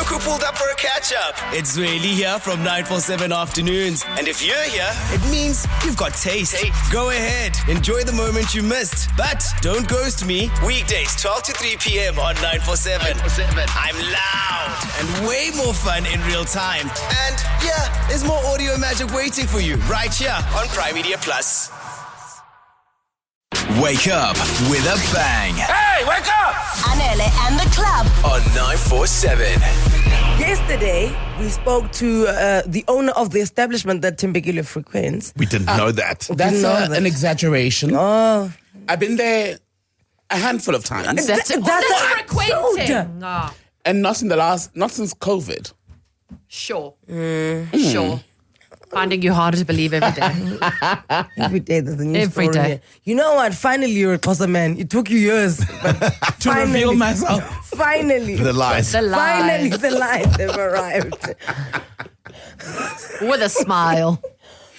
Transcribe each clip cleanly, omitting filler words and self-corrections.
who pulled up for a catch-up. It's really here from 947 afternoons. And if you're here, it means you've got taste. Go ahead, enjoy the moment you missed. But don't ghost me. Weekdays 12 to 3 p.m. on 947. I'm loud and way more fun in real time. And yeah, there's more audio magic waiting for you right here on Prime Media Plus. Wake up with a bang. Hey, wake up! Anele and The Club On 947. Yesterday, we spoke to the owner of the establishment that Thembekile frequents. We didn't know that. That's know that. an exaggeration. Oh, I've been there a handful of times. that's frequenting. And not since COVID. Sure. Sure. Finding you harder to believe every day. every day there's a new Every story day. here. You know what? Finally, you're a Xhosa man. It took you years. But To reveal myself. Finally. The lies. The Finally, lie. the lies have arrived. With a smile.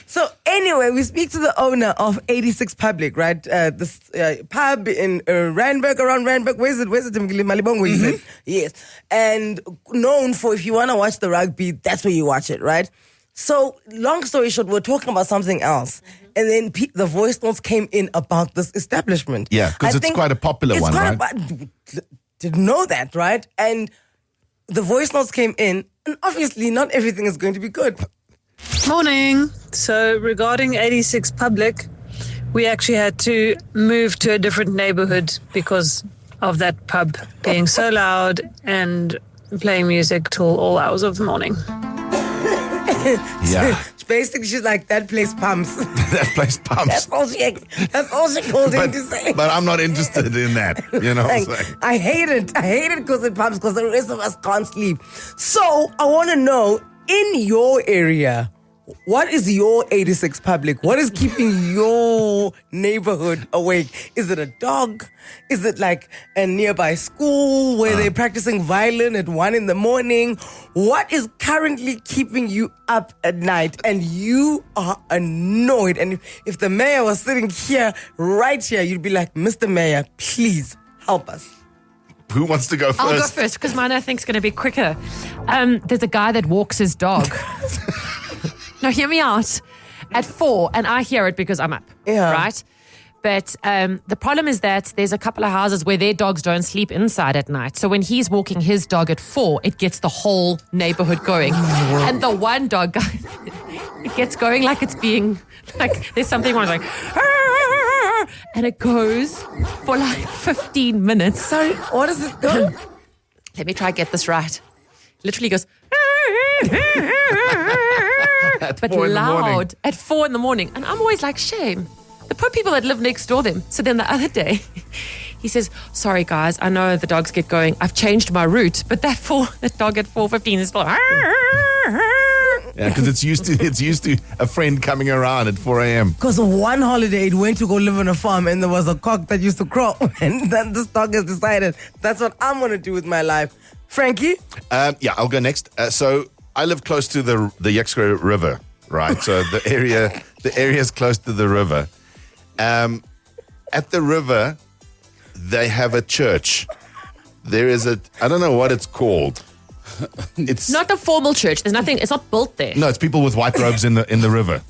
So anyway, we speak to the owner of 86 Public, right? This pub in Randburg, around Randburg. Where's it? Thembekile? Malibongwe, you said? Yes. And known for, if you want to watch the rugby, that's where you watch it, right? So, long story short, we're talking about something else. And then the voice notes came in about this establishment. Yeah, because it's quite a popular one, right? Didn't know that, right? And the voice notes came in, and obviously not everything is going to be good. Morning. So regarding 86 Public, we actually had to move to a different neighbourhood because of that pub being so loud and playing music till all hours of the morning. Yeah. Basically, she's like, that place pumps. That place pumps. That's all she called him to say. But I'm not interested in that. You know what I'm saying? I hate it. I hate it because it pumps, because the rest of us can't sleep. So I want to know, in your area, what is your 86 Public? What is keeping your neighborhood awake? Is it a dog? Is it like a nearby school where they're practicing violin at 1 a.m? What is currently keeping you up at night and you are annoyed? And if the mayor was sitting here, right here, you'd be like, Mr. Mayor, please help us. Who wants to go first? I'll go first because mine I think is going to be quicker. There's a guy that walks his dog. Now, hear me out. At 4, and I hear it because I'm up, right? But the problem is that there's a couple of houses where their dogs don't sleep inside at night. So when he's walking his dog at 4, it gets the whole neighborhood going. And the one dog, it gets going like it's being, like there's something wrong, like, and it goes for like 15 minutes. Sorry, what does it go? Let me try to get this right. Literally goes, but loud at 4 a.m. And I'm always like, shame. The poor people that live next door them. So then the other day, he says, sorry guys, I know the dogs get going. I've changed my route, but that dog at 4:15 is still. Yeah, because it's used to a friend coming around at 4 a.m. Because of one holiday, it went to go live on a farm, and there was a cock that used to crow. And then this dog has decided that's what I'm going to do with my life. Frankie? Yeah, I'll go next. So I live close to the Yexkro River, right? So the area is close to the river. At the river, they have a church. There is I don't know what it's called. It's Not a formal church. There's nothing. It's not built there. No, it's people with white robes in the river. In the river.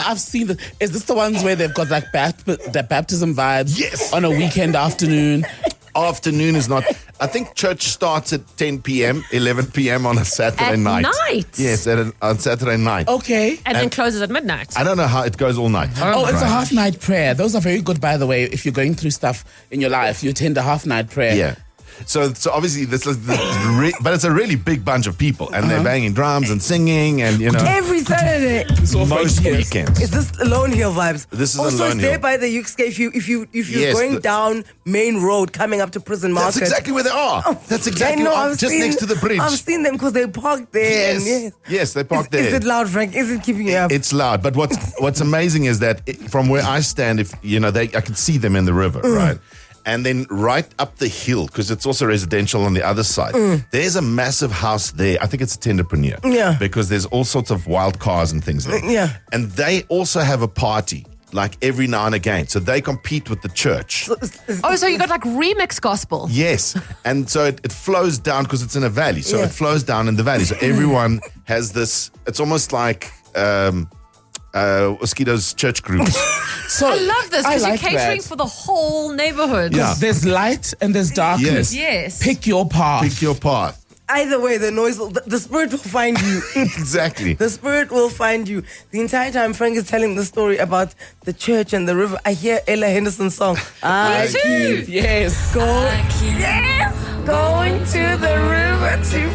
I've seen that. Is this the ones where they've got like the baptism vibes? Yes. On a weekend afternoon. Afternoon is not. I think church starts at 10 p.m., 11 p.m. on a Saturday At night. night? Yes, on Saturday night. Okay. And then closes at midnight. I don't know how it goes all night. Oh, it's a Right. half-night prayer. Those are very good, by the way. If you're going through stuff in your life, you attend a half-night prayer. Yeah. So obviously but it's a really big bunch of people, and they're banging drums and singing, and you know. Every Saturday. Most weekends. Is this Lone Hill vibes? This is also, Lone it's there Hill. by the Yuxke. If you're Yes, going down Main Road, coming up to Prison Market. That's exactly where they are. That's exactly I know, just next to the bridge. I've seen them because they parked there. Yes. Yes, they parked there. Is it loud, Frank? Is it keeping you up? It's loud, but what's amazing is that from where I stand, if you know, I can see them in the river, right? And then right up the hill, because it's also residential on the other side, there's a massive house there. I think it's a tenderpreneur. Yeah. Because there's all sorts of wild cars and things there. Yeah. And they also have a party like every now and again. So they compete with the church. Oh, so you got like remix gospel. Yes. And so it flows down because it's in a valley. So it flows down in the valley. So everyone has this, it's almost like Mosquito's church groups. So I love this I because like you're catering that. for the whole neighborhood. Yeah. There's light and there's darkness. Yes. Pick your path. Pick your path. Either way, the spirit will find you. Exactly. The spirit will find you. The entire time Frank is telling the story about the church and the river, I hear Ella Henderson's song. I too. Yes. going to the river to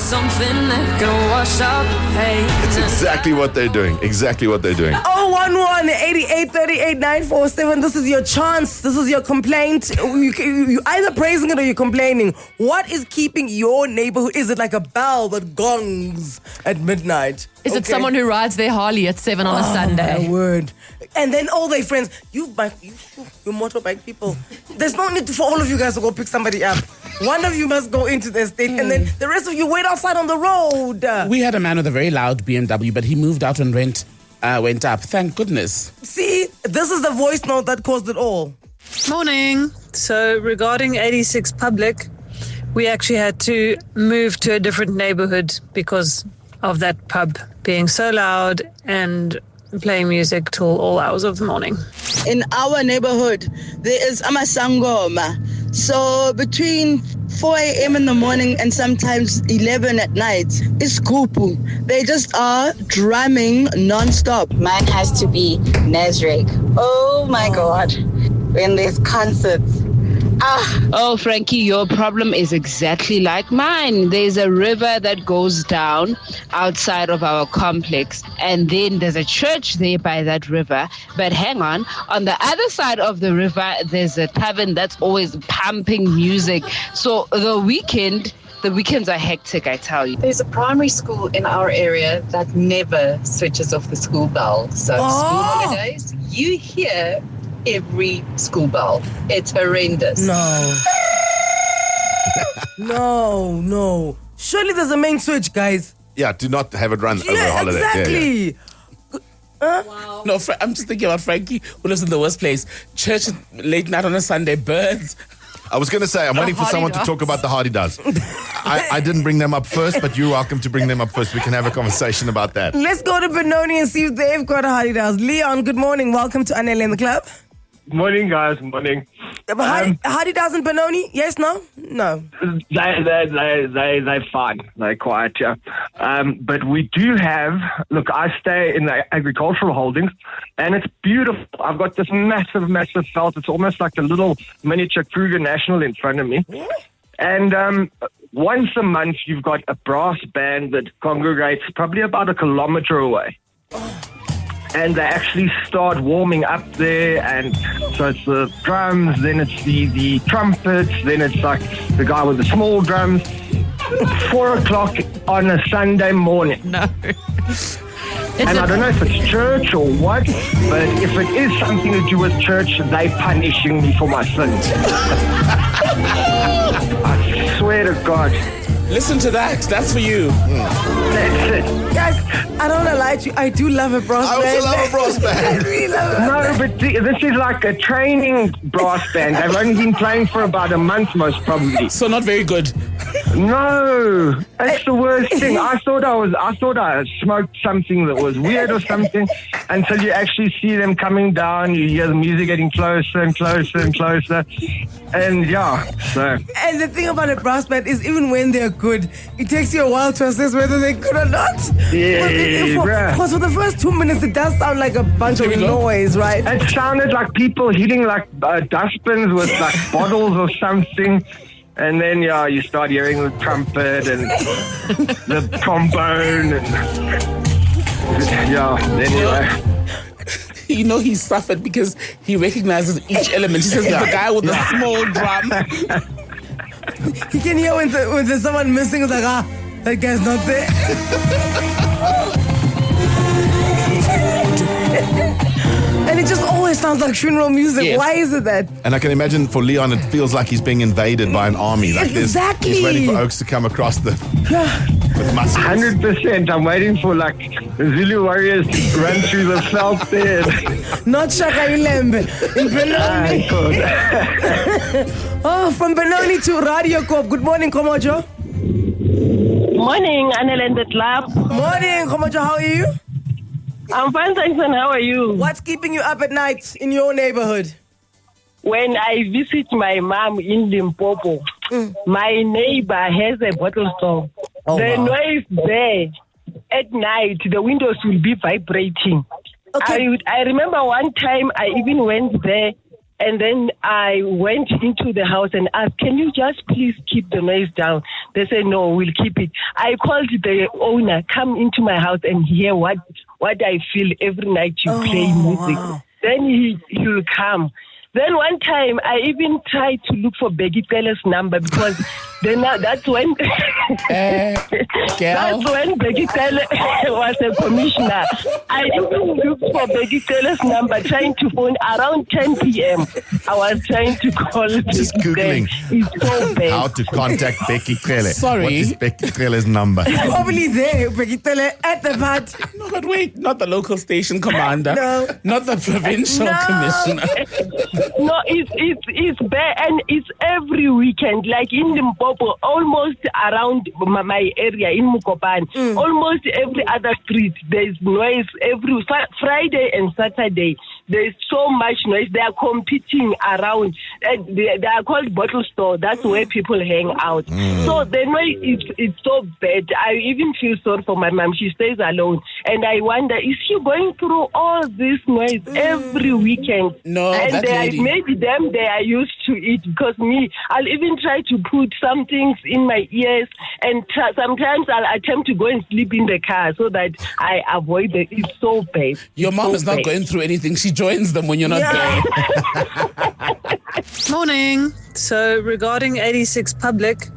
something that can wash out the pain. It's exactly what they're doing. Exactly what they're doing. 011-8838-947. This is your chance. This is your complaint. You either praising it or you're complaining. What is keeping your neighborhood? Is it like a bell that gongs at midnight? Is it someone who rides their Harley at 7 on a Sunday? My word. And then all their friends, you motorbike people. There's no need for all of you guys to go pick somebody up. One of you must go into the estate, and then the rest of you wait outside on the road. We had a man with a very loud BMW, but he moved out when rent went up. Thank goodness. See, this is the voice note that caused it all. Morning. So regarding 86 Public, we actually had to move to a different neighborhood because of that pub being so loud and playing music till all hours of the morning. In our neighborhood, there is Amasangoma. So between 4 a.m. in the morning and sometimes 11 at night is Kupu. They just are drumming non-stop. Mine has to be Nazareth. Oh my God. When there's concerts. Oh, Frankie, your problem is exactly like mine. There's a river that goes down outside of our complex, and then there's a church there by that river. But hang on the other side of the river, there's a tavern that's always pumping music. So the weekends are hectic, I tell you. There's a primary school in our area that never switches off the school bell. So school holidays, you hear every school bell. It's horrendous. No. Surely there's a main switch, guys. Yeah, do not have it run over a holiday. Exactly. Wow. No, I'm just thinking about Frankie, who lives in the worst place. Church late night on a Sunday, birds. I was going to say, I'm waiting for someone to talk about the Hardy Does. I didn't bring them up first, but you're welcome to bring them up first. We can have a conversation about that. Let's go to Benoni and see if they've got a Hardy Does. Leon, good morning. Welcome to Anele and The Club. Morning, guys. Morning. Hardy Does in Benoni? Yes, no? No. They're fine. They're quiet, yeah. But we do have, look, I stay in the agricultural holdings, and it's beautiful. I've got this massive felt. It's almost like a little miniature Kruger National in front of me. And once a month, you've got a brass band that congregates probably about 1 kilometer away. And they actually start warming up there, and so it's the drums, then it's the trumpets, then it's like the guy with the small drums. 4 o'clock on a Sunday morning. No. And I don't know if it's church or what, but if it is something to do with church, they punishing me for my sins. I swear to God. Listen to that. That's for you. That's it. Guys, I don't want to lie to you. I do love a brass band. I also love a brass band. I really love it. No, but this is like a training brass band. They've only been playing for about a month, most probably. So not very good. No, that's the worst thing. I thought I smoked something that was weird or something, until you actually see them coming down. You hear the music getting closer and closer and closer, and yeah. So. And the thing about a brass band is, even when they're good, it takes you a while to assess whether they're good or not. Because for the first 2 minutes, it does sound like a bunch of noise, right? It sounded like people hitting like dustbins with like bottles or something. And then, you start hearing the trumpet and the trombone. And, anyway. You know he suffered because he recognizes each element. He says the guy with the small drum. He can hear when there's someone missing. It's like, that guy's not there. And it just always sounds like funeral music. Yes. Why is it that? And I can imagine for Leon, it feels like he's being invaded by an army. Like Exactly. He's waiting for Oaks to come across the... Yeah. With muscles. 100%. I'm waiting for like the Zulu warriors to run through the veld there. Not Shaka Ilembe. In Benoni. Oh, from Benoni to Radio Corp. Good morning, Komojo. Morning, Anele and The Club. Morning, Komojo. How are you? I'm fine, thanks, and how are you? What's keeping you up at night in your neighborhood? When I visit my mom in Limpopo, my neighbor has a bottle store. The noise there at night, the windows will be vibrating. Okay. I remember one time I even went there, and then I went into the house and asked, can you just please keep the noise down? They said, no, we'll keep it. I called the owner, come into my house and hear what I feel every night you play music. Wow. Then he will come. Then one time, I even tried to look for Thembekile number because then that's when Thembekile was a commissioner. I even looked for Thembekile number, trying to phone around 10 p.m. I was trying to call. Just Googling it's so bad. how to contact Thembekile. Sorry. What is Thembekile's number? Probably there, Thembekile at the bat. No, but wait, not the local station commander. No. Not the provincial commissioner. No, it's bad, and it's every weekend. Like in Limpopo, almost around my area in Mukopane, almost every other street there's noise. Every Friday and Saturday, there's so much noise. They are competing around. They are called bottle store. That's where people hang out. So the noise it's so bad. I even feel sorry for my mom. She stays alone, and I wonder, is she going through all this noise every weekend? No, and that lady. maybe them they are used to it, because me, I'll even try to put some things in my ears, and sometimes I'll attempt to go and sleep in the car so that I avoid it. It's so bad. Your mom is not bad. going through anything. She joins them when you're not there. Morning. So regarding 86 Public,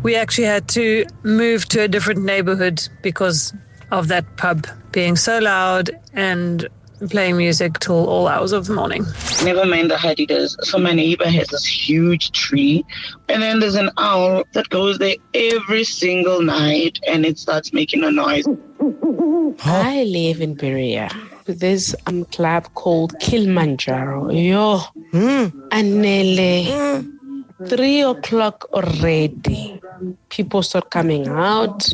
we actually had to move to a different neighborhood because of that pub being so loud and playing music till all hours of the morning. Never mind the Adidas. So my neighbor has this huge tree, and then there's an owl that goes there every single night, and it starts making a noise. I live in Berea. There's a club called Kilimanjaro. Yo, Anele. 3 o'clock already. People start coming out,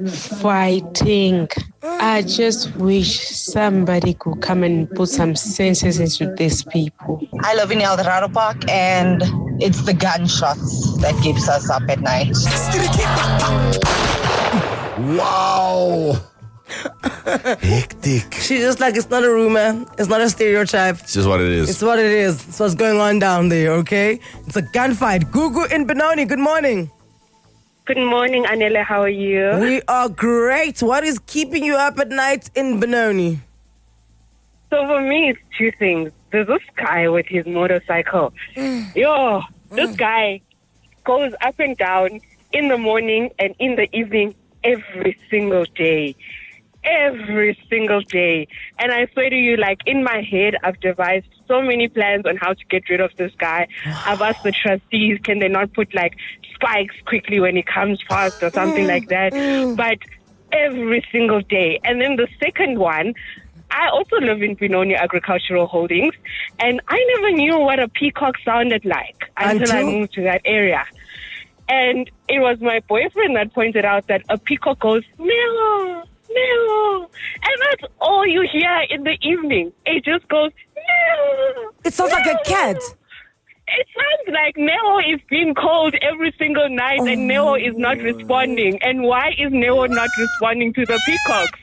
fighting. I just wish somebody could come and put some senses into these people. I live in El Dorado Park, and it's the gunshots that keeps us up at night. Wow. Hectic. She's just like, it's not a rumor. It's not a stereotype. It's just what it is. It's what it is. It's what's going on down there, okay? It's a gunfight. Gugu in Benoni, good morning. Good morning, Anele. How are you? We are great. What is keeping you up at night in Benoni? So for me, it's two things. There's this guy with his motorcycle. This guy goes up and down in the morning and in the evening every single day. Every single day. And I swear to you, like, in my head, I've devised so many plans on how to get rid of this guy. I've asked the trustees, can they not put, like, spikes quickly when he comes past or something like that? But every single day. And then the second one, I also live in Benoni Agricultural Holdings, and I never knew what a peacock sounded like until I moved to that area. And it was my boyfriend that pointed out that a peacock goes, meow, meow. And that's all you hear in the evening. It just goes, meow. It sounds like a cat. It sounds like Neo is being called every single night and Neo is not responding. And why is Neo not responding to the peacocks?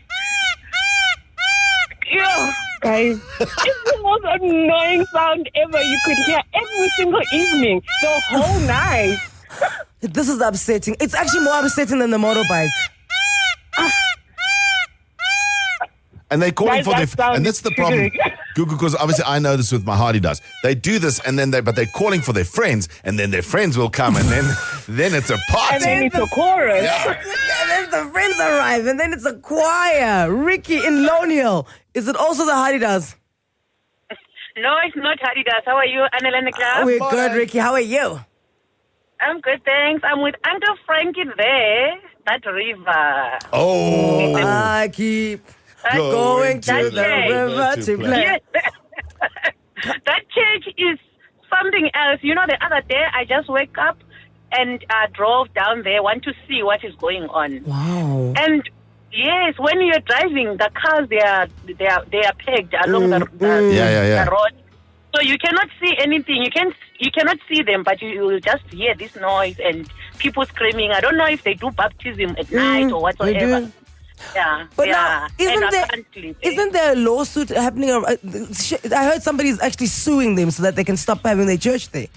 Yeah, guys, it's the most annoying sound ever. You could hear every single evening, the whole night. This is upsetting. It's actually more upsetting than the motorbike. And they're calling for their, and that's the problem, Google, because obviously I know this with my Hardy does. They do this, and then but they're calling for their friends, and then their friends will come, and then it's a party. And then it's a chorus. Yeah. And then the friends arrive, and then it's a choir. Ricky in Lone Hill. Is it also the Hardy does? No, it's not Adidas. How are you, Anele and The Club? We're good, Ricky. How are you? I'm good, thanks. I'm with Uncle Frankie there. that river. Oh. I keep going to the river to play. That church is something else. You know, the other day I just woke up and drove down there, want to see what is going on. Wow. And yes, when you're driving, the cars they are pegged along the road, so you cannot see anything. You cannot see them, but you will just hear this noise and people screaming. I don't know if they do baptism at night or whatsoever. Yeah, but now, isn't there a lawsuit happening? I heard somebody's actually suing them so that they can stop having their church there.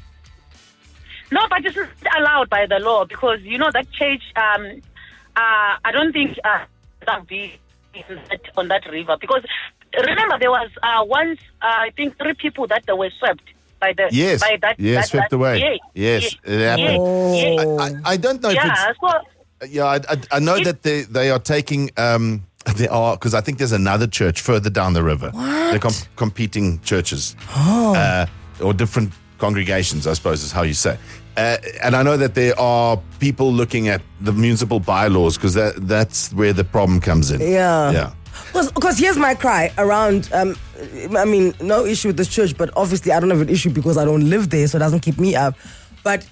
No, but it's not allowed by the law because you know that church. I don't think that be on that river because remember there was once I think 3 people that were swept by the swept away. Yes, it happened. I don't know if it's. I know that they are taking because I think there's another church further down the river. What? They're competing churches or different congregations, I suppose is how you say. And I know that there are people looking at the municipal bylaws because that's where the problem comes in. Yeah. Because here's my cry around, I mean, no issue with this church, but obviously I don't have an issue because I don't live there, so it doesn't keep me up. But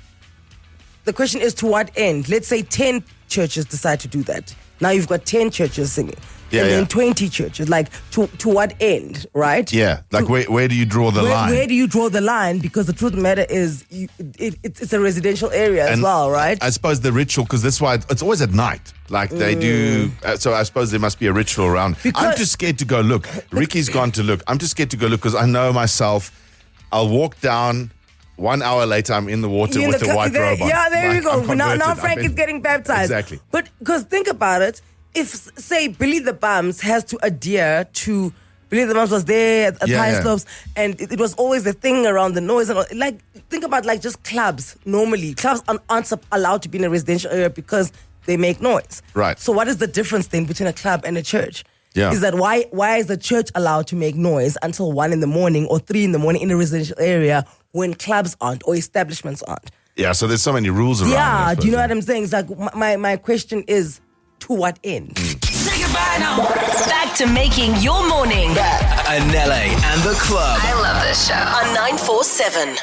the question is to what end? Let's say 10 churches decide to do that. Now you've got 10 churches singing. And then 20 churches. Like, to what end, right? Yeah. Like, where do you draw the line? Where do you draw the line? Because the truth of the matter is, it's a residential area as well, right? I suppose the ritual, because that's why it's always at night. Like, they do. So I suppose there must be a ritual around. I'm too scared to go look. Ricky's gone to look. I'm too scared to go look because I know myself. I'll walk down. 1 hour later, I'm in the water with a white robe on. Yeah, there you go. Now Frank Frank is getting baptized. Exactly. But because think about it, if say Billy the Bums has to adhere to Billy the Bums was there at High Slopes, and it was always a thing around the noise and all, like think about like just clubs. Normally, clubs aren't allowed to be in a residential area because they make noise. Right. So what is the difference then between a club and a church? Yeah. Is that why is the church allowed to make noise until 1 in the morning or 3 in the morning in a residential area when clubs aren't or establishments aren't? Yeah, so there's so many rules around. Yeah, do you know what I'm saying? It's like my question is, to what end? Say goodbye now. Back to making your morning. Anele and The Club. I love this show. On 947.